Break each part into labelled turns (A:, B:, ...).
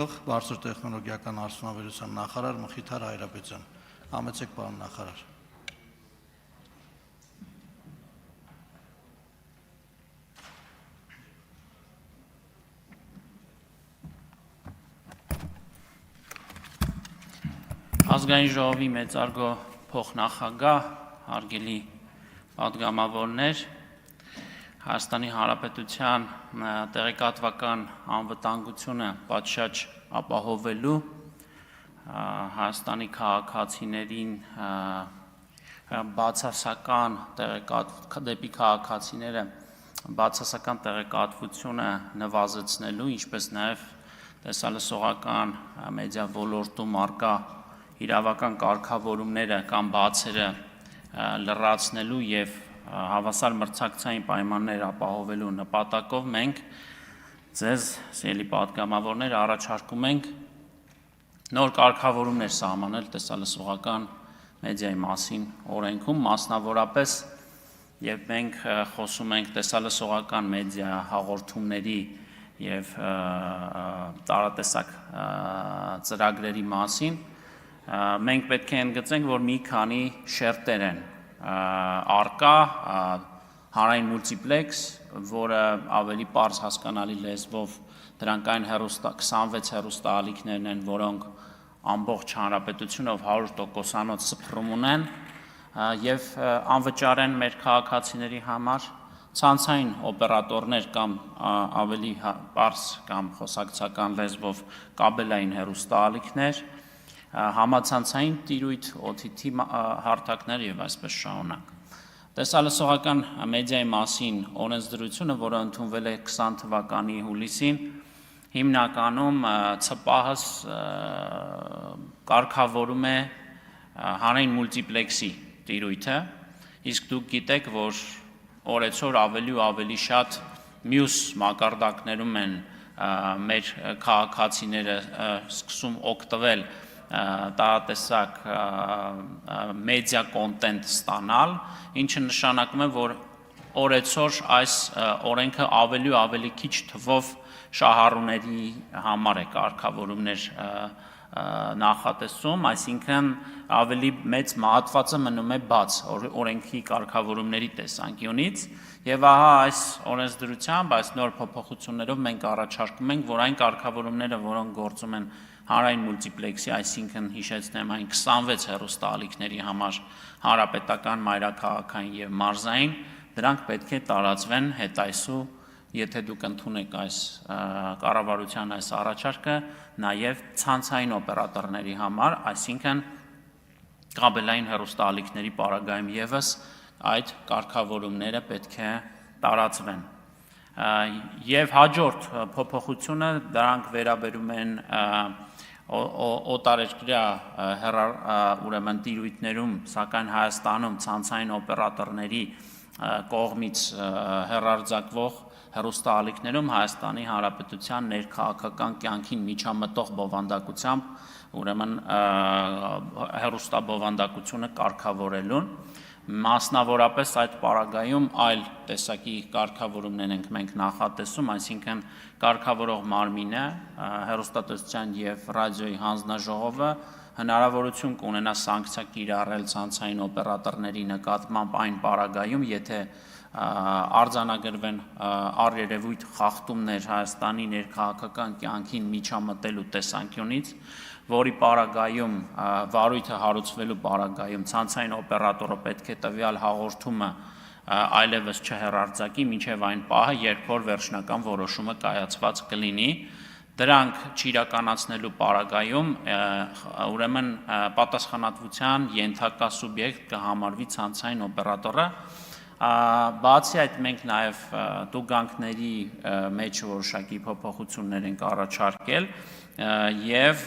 A: Բարձր տեխնոլոգիական արդյունաբերության նախարար Մխիթար Հայրապետյան։ Համեցեք, պարոն նախարար։
B: Ազգային ժողովի մեծարգո փոխնախագահ, հարգելի պատգամավորներ, Հայաստանի Հանրապետության տեղեկատվական անվտանգությունը պատշաճ ապահովելու Հայաստանի քաղաքացիներին դեպի քաղաքացիները բացասական տեղեկատվությունը նվազեցնելու, ինչպես նաև տեսալսողական մեդիա ոլորտում առկա իրավական կարգավորումները կամ բացերը լրացնելու եւ հավասար մրցակցային պայմաններ ապահովելու նպատակով մենք ձեզ, սիրելի պատգամավորներ, առաջարկում ենք նոր կարգավորումներ սահմանել տեսալսողական մեդիայի մասին օրենքում, մասնավորապես երբ մենք խոսում ենք տեսալսողական մեդիա հաղորդումների եւ տարատեսակ ծրագրերի մասին, մենք պետք է ընդգծենք, որ մի քանի շերտեր են առկա հանրային մուլտիպլեքս, որը ավելի պարզ հասկանալի լեզվով դրանք այն 26 հեռուստաալիքներն են, որոնք ամբողջ հանրապետությունով 100%-անոց սփռում ունեն եւ անվճար են մեր քաղաքացիների համար, ցանցային օպերատորներ կամ ավելի պարզ կամ խոսակցական լեզվով կաբելային հեռուստաալիքներ, համացանցային տիրույթ, OTT հարթակներ եւ այսպես շարունակ։ Տեսալսողական մեդիայի մասին օրենսդրությունը, որը ընդունվել է 20 թվականի հուլիսին, հիմնականում ՑՊԱՀ-ս կարգավորում է հանրային մուլտիպլեքսի տիրույթը, իսկ դուք գիտեք, որ օրեցօր ավելի ու ավելի շատ մյուս մակարդակներում են մեր քաղաքացիները սկսում օգտվել տարատեսակ մեդիա կոնտենտ ստանալ, ինչը նշանակում է, որ օրեցօր այս օրենքը ավելի ու ավելի քիչ թվով շահառուների համար է կարգավորումներ նախատեսում, այսինքն ավելի մեծ մահատվածը մնում է բաց օրենքի կարգավորումների տեսանկյունից եւ ահա այս օրենսդրությամբ, այս նոր փոփոխություններով մենք առաջարկում ենք, որ այն կարգավորումները, որոնք գործում են հանրային մուլտիպլեքսի, այսինքն հիշեցնեմ այն 26 հեռուստաալիքների համար հանրապետական, մայրաքաղաքային եւ մարզային, դրանք պետք է տարածվեն հետայսու, եթե դուք ընդունեք այս կառավարության այս առաջարկը, նաեւ ցանցային օպերատորների համար, այսինքն կաբելային հեռուստաալիքների պարագայում եւս այդ կարգավորումները պետք է տարածվեն։ Եվ հաջորդ փոփոխությունը դրանք վերաբերում են օտարերկրյա ուրեմն տիրույթներում, սակայն Հայաստանում ցանցային օպերատորների կողմից հեռարձակվող հեռուստաալիքներում Հայաստանի Հանրապետության ներքաղաքական կյանքին միջամտող բովանդակությամբ, ուրեմն հեռուստաբովանդակությունը կարգավորելուն, մասնավորապես այդ պարագայում այլ տեսակի կարգավորումներ ենք մենք նախատեսում, այսինքն կարգավորող մարմինը, հեռուստատեսության եւ ռադիոյի հանձնաժողովը հնարավորություն կունենա սանկցիա կիրառել ցանցային օպերատորների նկատմամբ այն պարագայում, եթե արձանագրվեն առերևույթ խախտումներ Հայաստանի ներքաղաքական կյանքին միջամտելու տեսանկյունից, որի պարագայում վարույթը հարուցվելու պարագայում ցանցային օպերատորը պետք է տվյալ հաղորդումը այլևս չհեռարձակի մինչև այն պահը, երբ որ վերջնական որոշումը կայացված կլինի, դրանք չիրականացնելու պարագայում ուրեմն պատասխանատվության ենթակա սուբյեկտ կհամարվի ցանցային օպերատորը, բացի այդ մենք նաև տուգանքների մեջ որոշակի փոփոխություններ ենք առաջարկել եւ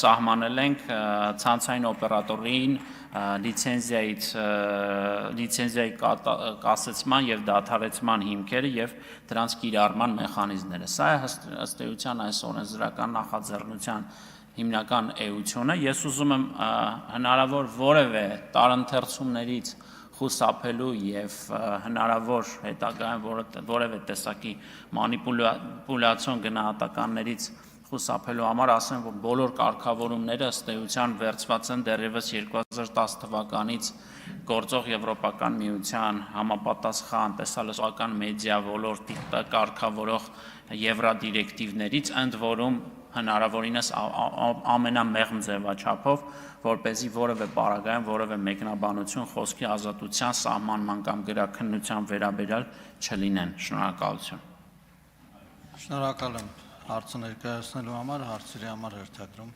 B: սահմանել ենք ցանցային օպերատորին լիցենզիայի կասեցման եւ դադարեցման հիմքերը եւ դրանց կիրառման մեխանիզմները։ Սա է ըստ էության այս օրենսդրական նախաձեռնության հիմնական էությունը։ Ես ուզում եմ հնարավոր որևէ տարընթերցումներից խուսափելու եւ հնարավոր հետագայում որևէ տեսակի մանիպուլյացիոն գնահատականներից խուսափելու համար ասեմ, որ բոլոր կարգավորումները ըստ էության վերցված են դեռևս 2010 թվականից գործող Եվրոպական միության համապատասխան տեսալսական մեդիա ոլորտի կարգավորող եվրադիրեկտիվներից, ընդ որում հնարավորինս ամենամեղմ ձևաչափով, որպեսզի որևէ պարագայում որևէ մեկնաբանություն խոսքի ազատության սահմանման կամ գրաքննության վերաբերյալ չլինեն։ Շնորհակալություն։
A: Շնորհակալ եմ հարցը ներկայացնելու համար, հարցերի համար հերթագրում։